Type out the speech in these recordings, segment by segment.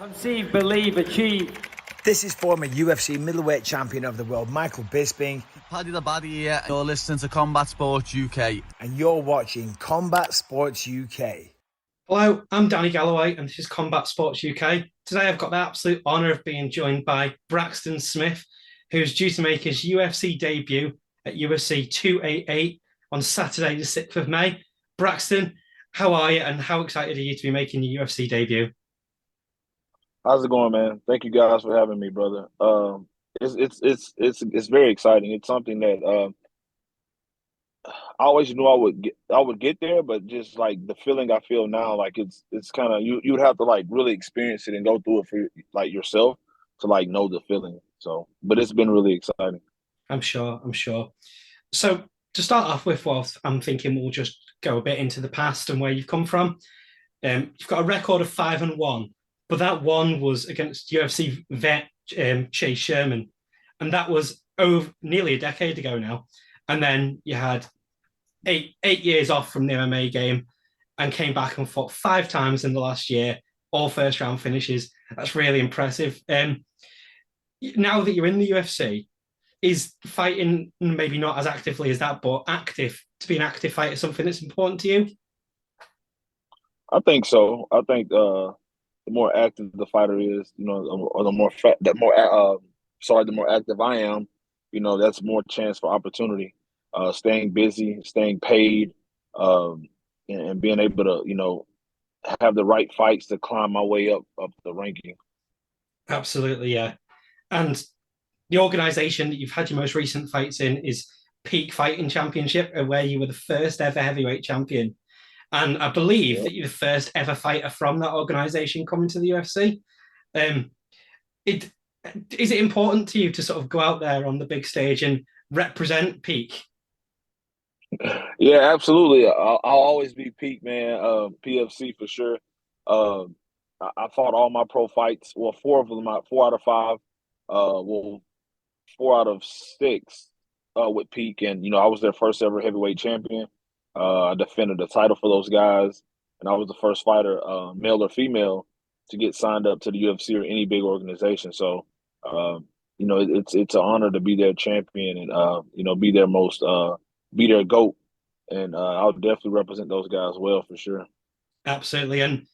Conceive, believe, achieve. This is former UFC middleweight champion of the world, Michael Bisping. Paddy the Baddy here. You're listening to Combat Sports UK. And you're watching Combat Sports UK. Hello, I'm Danny Galloway, and this is Combat Sports UK. Today I've got the absolute honour of being joined by Braxton Smith, who's due to make his UFC debut at UFC 288 on Saturday, the 6th of May. Braxton, how are you, and how excited are you to be making your UFC debut? How's it going, man? Thank you guys for having me, brother. It's very exciting. It's something that I always knew I would get there, but just like the feeling I feel now, like it's kind of you'd have to like really experience it and go through it for like yourself to like know the feeling. So, but it's been really exciting. I'm sure. So to start off with, well, I'm thinking we'll just go a bit into the past and where you've come from. You've got a record of 5-1. But that one was against UFC vet Chase Sherman. And that was nearly a decade ago now. And then you had eight years off from the MMA game and came back and fought 5 times in the last year, all first round finishes. That's really impressive. Now that you're in the UFC, is fighting maybe not as actively as that, but to be an active fighter something that's important to you? I think so. I think the more active the fighter is, or the more active I am, that's more chance for opportunity. Staying busy, staying paid, and being able to, have the right fights to climb my way up the ranking. Absolutely, yeah. And the organization that you've had your most recent fights in is Peak Fighting Championship, where you were the first ever heavyweight champion. And I believe that you're the first ever fighter from that organization coming to the UFC. Is it important to you to sort of go out there on the big stage and represent Peak? Yeah, absolutely. I'll always be Peak, man. PFC for sure. I fought all my pro fights. Well, 4 of them, 4 out of 5. 4 out of 6 with Peak, and I was their first ever heavyweight champion. I defended the title for those guys, and I was the first fighter, male or female, to get signed up to the UFC or any big organization. So, it's an honor to be their champion and be their GOAT, and I'll definitely represent those guys well for sure. Absolutely, and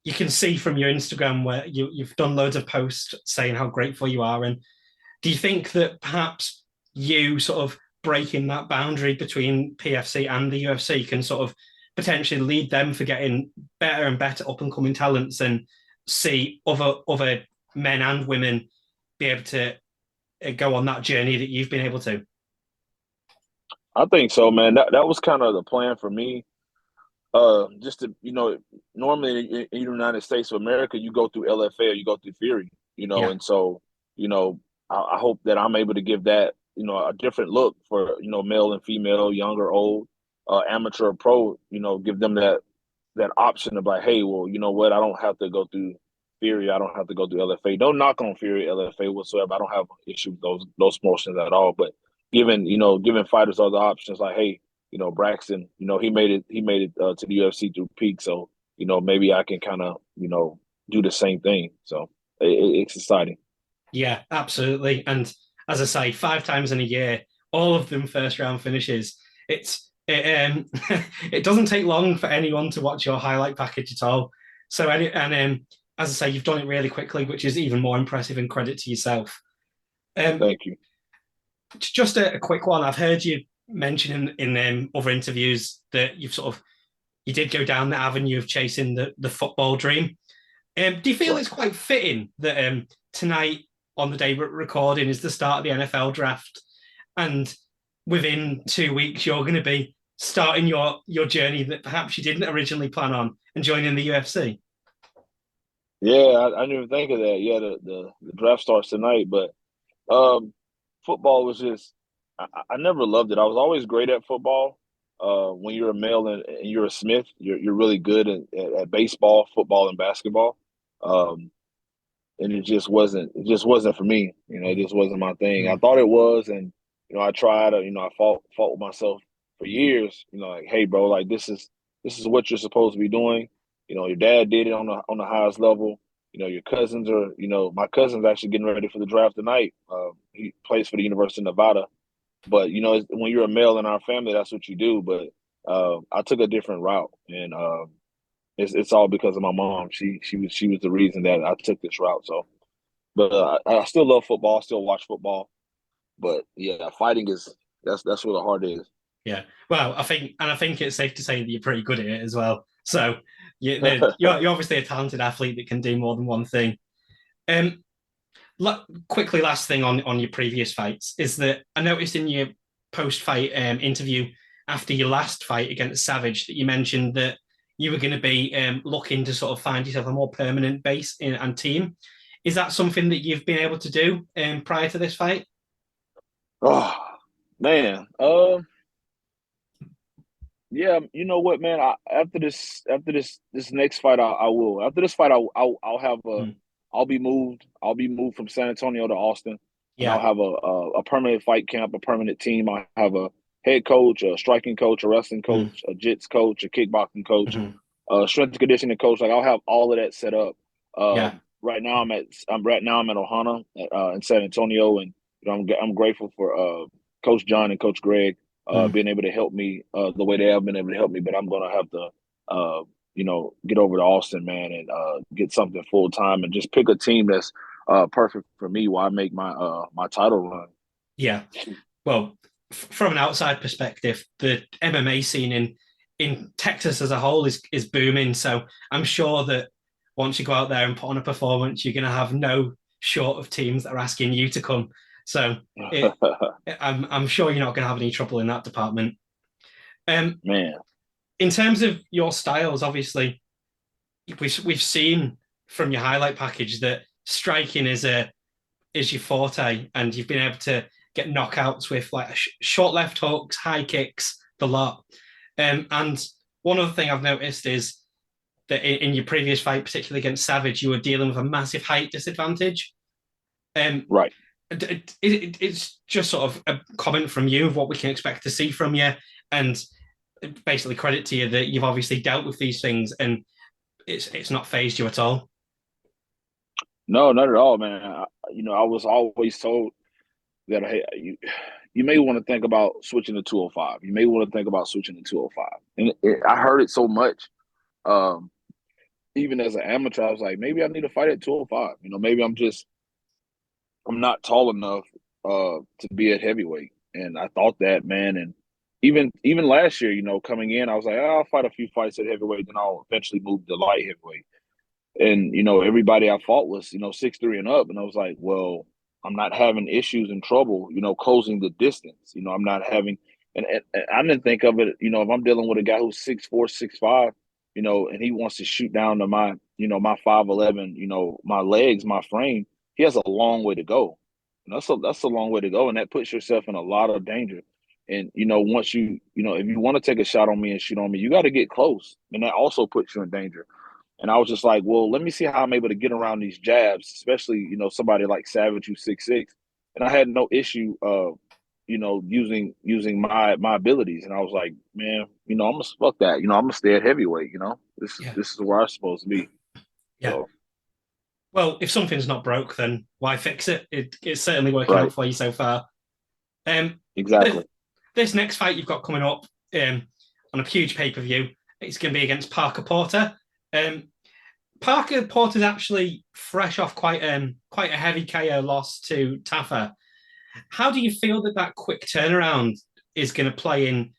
you can see from your Instagram where you've done loads of posts saying how grateful you are. And do you think that perhaps you sort of breaking that boundary between PFC and the UFC can sort of potentially lead them for getting better and better up and coming talents and see other men and women be able to go on that journey that you've been able to? I think so, man. That was kind of the plan for me. Just to, normally in the United States of America, you go through LFA or you go through Fury, and so, I hope that I'm able to give that, a different look for, male and female, young or old, amateur or pro, give them that option of like, hey, well, you know what? I don't have to go through Fury. I don't have to go through LFA. Don't knock on Fury, LFA whatsoever. I don't have an issue with those promotions at all. But giving fighters other options like, hey, Braxton, he made it to the UFC through Peak. So, maybe I can kind of, do the same thing. So it's exciting. Yeah, absolutely. And as I say, 5 times in a year, all of them first round finishes. It doesn't take long for anyone to watch your highlight package at all. So, as I say, you've done it really quickly, which is even more impressive, and credit to yourself. Thank you. Just a quick one. I've heard you mention in other interviews that you did go down the avenue of chasing the football dream. Do you feel it's quite fitting that tonight, on the day we're recording, is the start of the NFL draft, and within 2 weeks you're going to be starting your journey that perhaps you didn't originally plan on and joining the UFC? Yeah, I didn't even think of that. Yeah, the draft starts tonight, but football was just I never loved it. I was always great at football. When you're a male and you're a Smith, you're really good at baseball, football, and basketball. And it just wasn't for me. It just wasn't my thing. I thought it was, and I tried. I fought with myself for years. Like, hey, bro, like this is what you're supposed to be doing. Your dad did it on the highest level. your cousins are, my cousin's actually getting ready for the draft tonight. He plays for the University of Nevada. But, when you're a male in our family, that's what you do. But I took a different route, and it's all because of my mom. She was the reason that I took this route. So, but I still love football. I still watch football. But yeah, fighting that's where the heart is. Yeah. Well, I think it's safe to say that you're pretty good at it as well. So you're obviously a talented athlete that can do more than one thing. Um, quickly, last thing on your previous fights is that I noticed in your post-fight interview after your last fight against Savage that you mentioned that you were going to be looking to sort of find yourself a more permanent base and team. Is that something that you've been able to do prior to this fight? Oh man, yeah, you know what, man? After this next fight, I will. After this fight, I'll have a. Mm. I'll be moved. I'll be moved from San Antonio to Austin, and I'll Yeah. have a permanent fight camp, a permanent team. I have a head coach, a striking coach, a wrestling Mm. coach, a jits coach, a kickboxing coach, Mhm. a strength and conditioning coach. Like I'll have all of that set up. Yeah. Right now I'm at Ohana in San Antonio, and I'm grateful for Coach John and Coach Greg Mm. being able to help me the way they have been able to help me. But I'm gonna have to get over to Austin, man, and get something full time and just pick a team that's perfect for me while I make my title run. Yeah. Well, from an outside perspective, the MMA scene in Texas as a whole is booming. So I'm sure that once you go out there and put on a performance, you're going to have no short of teams that are asking you to come. So I'm sure you're not going to have any trouble in that department. Man, In terms of your styles, obviously, we've seen from your highlight package that striking is your forte, and you've been able to get knockouts with like short left hooks, high kicks, the lot. And one other thing I've noticed is that in your previous fight, particularly against Savage, you were dealing with a massive height disadvantage. right. It's just sort of a comment from you of what we can expect to see from you, and basically credit to you that you've obviously dealt with these things and it's not phased you at all. No, not at all, man. I was always told that hey, you may want to think about switching to 205. You may want to think about switching to 205. And I heard it so much. Um, Even as an amateur, I was like, maybe I need to fight at 205. Maybe I'm not tall enough to be at heavyweight. And I thought that, man. And even last year, coming in, I was like, I'll fight a few fights at heavyweight, then I'll eventually move to light heavyweight. And everybody I fought was 6'3" and up, and I was like, well, I'm not having issues and trouble, closing the distance. I'm not having, and I didn't think of it. If I'm dealing with a guy who's 6'4", 6'5", and he wants to shoot down to my 5'11", my legs, my frame, he has a long way to go. And that's a long way to go, and that puts yourself in a lot of danger. And once if you want to take a shot on me and shoot on me, you got to get close, and that also puts you in danger. And I was just like, well, let me see how I'm able to get around these jabs, especially, somebody like Savage who's 6'6". And I had no issue using my abilities. And I was like, man, I'm gonna fuck that. I'm gonna stay at heavyweight, Yeah. This is where I'm supposed to be. Yeah. So Well, if something's not broke, then why fix it? It's certainly working right. out for you so far. Exactly. This next fight you've got coming up on a huge pay-per-view, it's going to be against Parker Porter. Parker Porter's actually fresh off quite a heavy KO loss to Taffa. How do you feel that quick turnaround is going to play in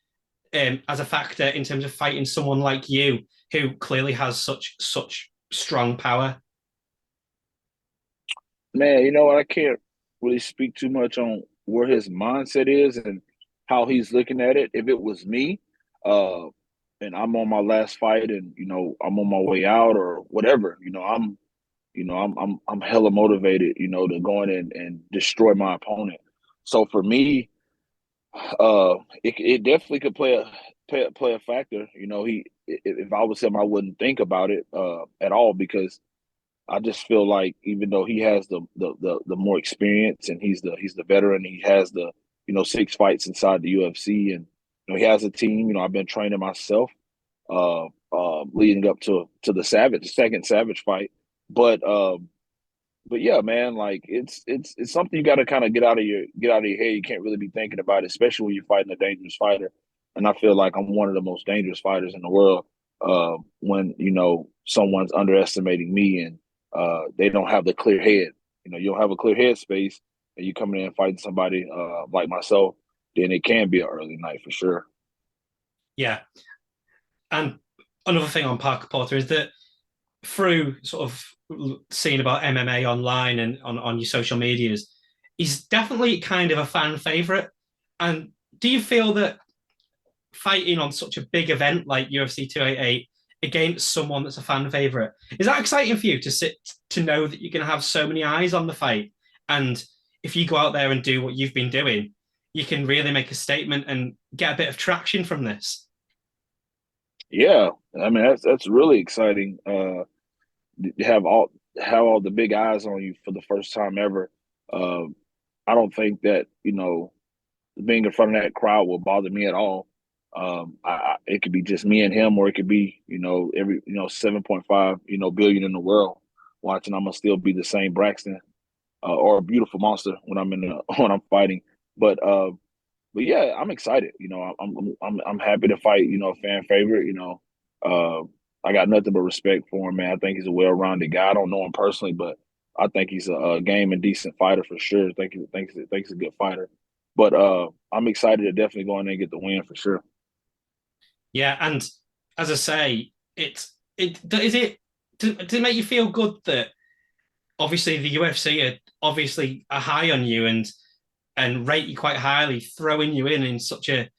as a factor in terms of fighting someone like you, who clearly has such strong power? Man, I can't really speak too much on where his mindset is and how he's looking at it. If it was me, uh, and I'm on my last fight and, I'm on my way out or whatever, I'm hella motivated, to go in and destroy my opponent. So for me, it definitely could play a factor. If I was him, I wouldn't think about it at all, because I just feel like even though he has the more experience and he's the veteran, he has the 6 fights inside the UFC, and he has a team. I've been training myself leading up to the second Savage fight, But yeah, man, like it's something you got to kind of get out of your head. You can't really be thinking about it, especially when you're fighting a dangerous fighter. And I feel like I'm one of the most dangerous fighters in the world. When someone's underestimating me and they don't have the clear head. You don't have a clear head space, and you coming in and fighting somebody like myself, then it can be an early night for sure. Yeah. And another thing on Parker Porter is that through sort of seeing about MMA online and on your social medias, he's definitely kind of a fan favorite. And do you feel that fighting on such a big event like UFC 288 against someone that's a fan favorite, is that exciting for you to know that you're going to have so many eyes on the fight? And if you go out there and do what you've been doing, you can really make a statement and get a bit of traction from this. Yeah, I mean that's really exciting. To have all the big eyes on you for the first time ever. Uh, I don't think that being in front of that crowd will bother me at all. It could be just me and him, or it could be every 7.5 billion in the world watching. I'm gonna still be the same Braxton or a beautiful monster when when I'm fighting. But yeah, I'm excited. I'm happy to fight. A fan favorite. Uh, I got nothing but respect for him, man. I think he's a well-rounded guy. I don't know him personally, but I think he's a game and decent fighter for sure. I think he's a good fighter. But I'm excited to definitely go in there and get the win for sure. Yeah, and as I say, does it make you feel good that obviously the UFC are high on you and rate you quite highly, throwing you in such a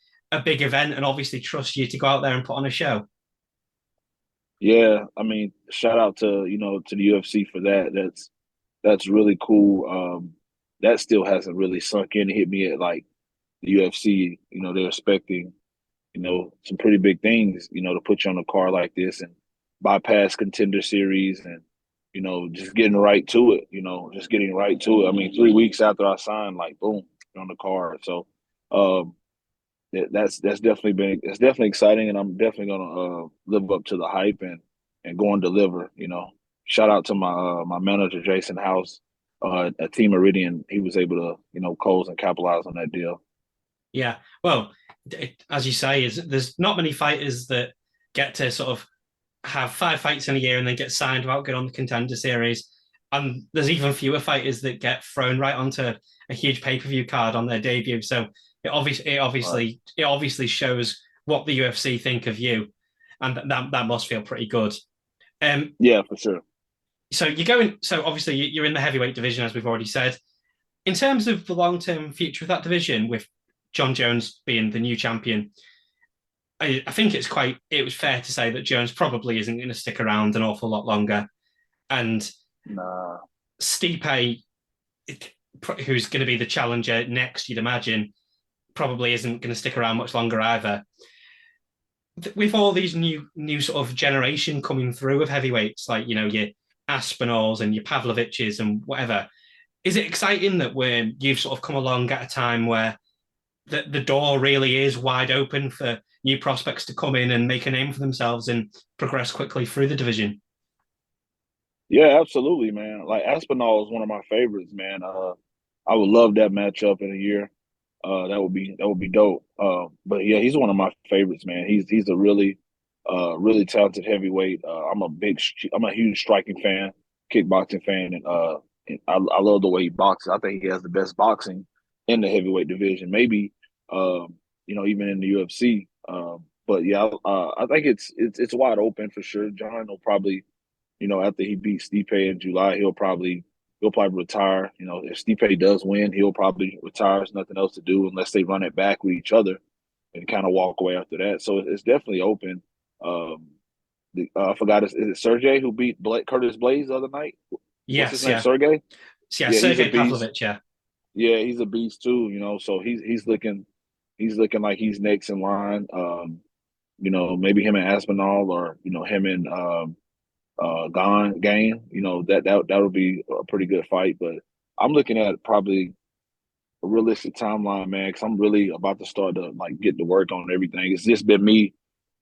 big event and obviously trust you to go out there and put on a show? Yeah, I mean, shout out to the UFC for that. That's really cool. That still hasn't really sunk in and hit me at like the UFC. They're expecting some pretty big things, to put you on a card like this and bypass contender series and, just getting right to it, just getting right to it. I mean, 3 weeks after I signed, like, boom, on the card. So, um, that's definitely exciting, and I'm definitely gonna live up to the hype and go and deliver. Shout out to my manager Jason House at Team Meridian. He was able to close and capitalize on that deal. Yeah. Well, as you say, there's not many fighters that get to sort of have 5 fights in a year and then get signed without getting on the contender series. And there's even fewer fighters that get thrown right onto a huge pay-per-view card on their debut. So Right. it obviously shows what the UFC think of you, and that must feel pretty good. Um, Yeah, for sure. so you're going. So obviously you're in the heavyweight division, as we've already said. In terms of the long-term future of that division, with John Jones being the new champion, I think it was fair to say that Jones probably isn't going to stick around an awful lot longer. And Nah. Stipe, who's going to be the challenger next, you'd imagine, probably isn't going to stick around much longer either. With all these new sort of generation coming through of heavyweights, like your Aspinalls and your Pavloviches and whatever, is it exciting that you've sort of come along at a time where the door really is wide open for new prospects to come in and make a name for themselves and progress quickly through the division? Yeah, absolutely, man. Like Aspinall is one of my favorites, man. I would love that matchup in a year. That would be dope. But yeah, he's one of my favorites, man. He's a really talented heavyweight. I'm a huge striking fan, kickboxing fan, and I love the way he boxes. I think he has the best boxing in the heavyweight division, maybe even in the UFC. But yeah, I think it's wide open for sure. John will probably after he beats Stipe in July, he'll probably retire. If Stipe does win, he'll probably retire. There's nothing else to do unless they run it back with each other and kind of walk away after that. So it's definitely open. Um, I forgot, is it Sergey who beat Curtis Blaze the other night? What's his Yes, name? yeah, Sergey? yeah. Yeah, he's a Sergey beast. Pavlovich, yeah, Yeah, he's a beast too. So he's looking like he's next in line. Maybe him and Aspinall, or him and Gain. That would be a pretty good fight. But I'm looking at probably a realistic timeline, man, because I'm really about to start to like get to work on everything. It's just been me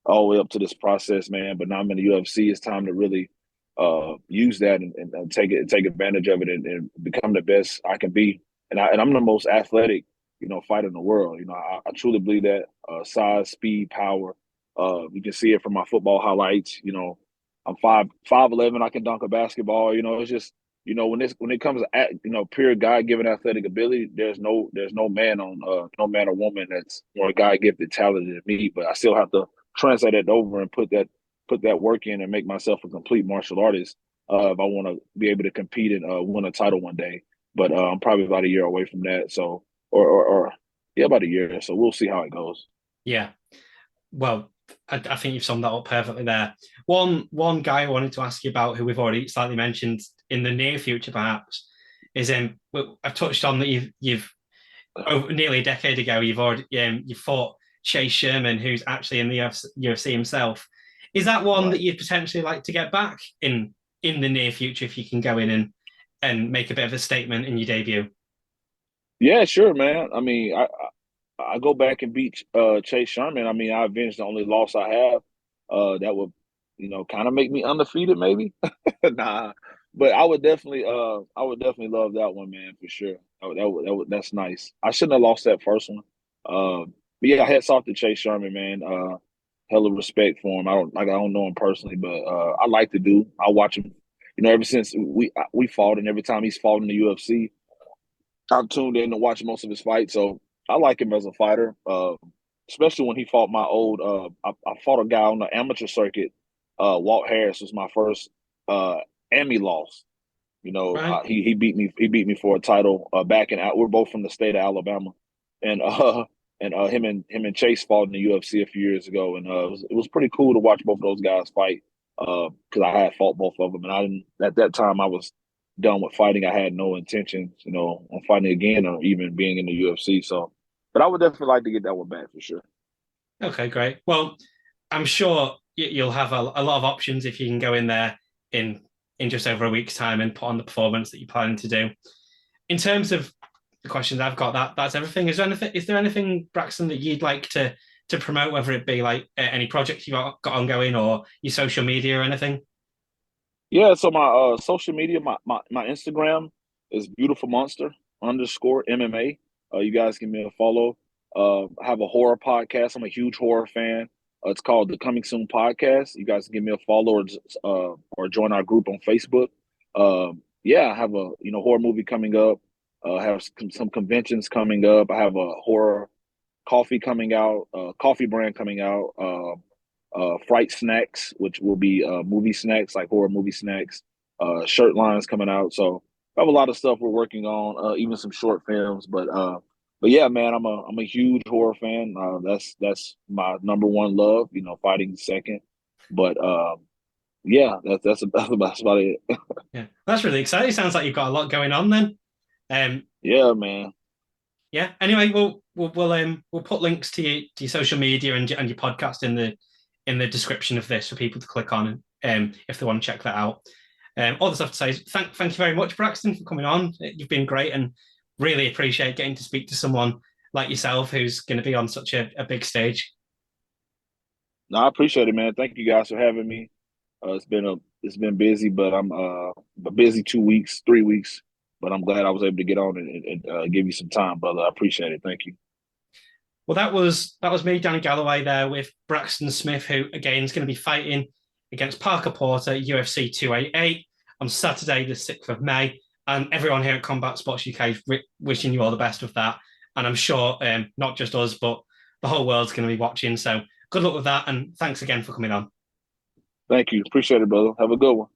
all the way up to this process, man. But now I'm in the UFC. It's time to really use that and take advantage of it and become the best I can be. And I'm the most athletic, fighter in the world. I truly believe that size, speed, power. You can see it from my football highlights. I'm 5'11". I can dunk a basketball. It's just when it comes to pure God given athletic ability, there's no man no man or woman that's more God gifted talented than me. But I still have to translate it over and put that work in and make myself a complete martial artist if I want to be able to compete and win a title one day. But I'm probably about a year away from that. So or yeah, about a year. So we'll see how it goes. Yeah. Well, I think you've summed that up perfectly there. One guy I wanted to ask you about, who we've already slightly mentioned in the near future, perhaps, is I've touched on that you've nearly a decade ago you fought Chase Sherman, who's actually in the UFC himself. Is that one that you'd potentially like to get back in the near future if you can go in and make a bit of a statement in your debut? Yeah, sure, man. I mean, I go back and beat Chase Sherman. I mean, I avenged the only loss I have. That would, kind of make me undefeated, maybe. Nah, but I would definitely love that one, man, for sure. That's nice. I shouldn't have lost that first one. But yeah, hats off to Chase Sherman, man. Hella respect for him. I don't know him personally, but I like the dude. I watch him. Ever since we fought, and every time he's fought in the UFC, I've tuned in to watch most of his fights. So I like him as a fighter, especially when he fought my old. I fought a guy on the amateur circuit. Walt Harris was my first, and he lost. Right. He beat me. He beat me for a title back in. We're both from the state of Alabama, and him and Chase fought in the UFC a few years ago, and it was pretty cool to watch both of those guys fight because I had fought both of them, and I didn't at that time I was done with fighting. I had no intentions, on fighting again or even being in the UFC. So, but I would definitely like to get that one back for sure. Okay, great. Well, I'm sure you'll have a lot of options if you can go in there in just over a week's time and put on the performance that you're planning to do. In terms of the questions I've got, that's everything. Is there anything, Braxton, that you'd like to promote, whether it be like any projects you've got ongoing or your social media or anything? Yeah, so my social media, my Instagram is beautiful monster underscore MMA. You guys give me a follow. I have a horror podcast. I'm a huge horror fan. It's called the Coming Soon Podcast. You guys can give me a follow or join our group on Facebook. Yeah, I have a horror movie coming up. I have some conventions coming up. I have a horror coffee coming out, coffee brand coming out. Fright snacks, which will be movie snacks, like horror movie snacks. Shirt lines coming out. So I have a lot of stuff we're working on, even some short films. But yeah, man, I'm a huge horror fan. That's my number one love. Fighting second. But yeah, that's about it. Yeah, that's really exciting. Sounds like you've got a lot going on then. Yeah, man. Yeah. Anyway, we'll put links to your social media and your podcast in the description of this for people to click on if they want to check that out. All the stuff to say is thank you very much, Braxton, for coming on. You've been great and really appreciate getting to speak to someone like yourself who's going to be on such a big stage. No, I appreciate it, man. Thank you guys for having me. It's been busy, but I'm busy 2 weeks, 3 weeks. But I'm glad I was able to get on and give you some time, brother. I appreciate it. Thank you. Well, that was me, Danny Galloway, there with Braxton Smith, who again is going to be fighting against Parker Porter, UFC 288 on Saturday, the 6th of May. And everyone here at Combat Sports UK is wishing you all the best with that. And I'm sure not just us, but the whole world's going to be watching. So good luck with that. And thanks again for coming on. Thank you. Appreciate it, brother. Have a good one.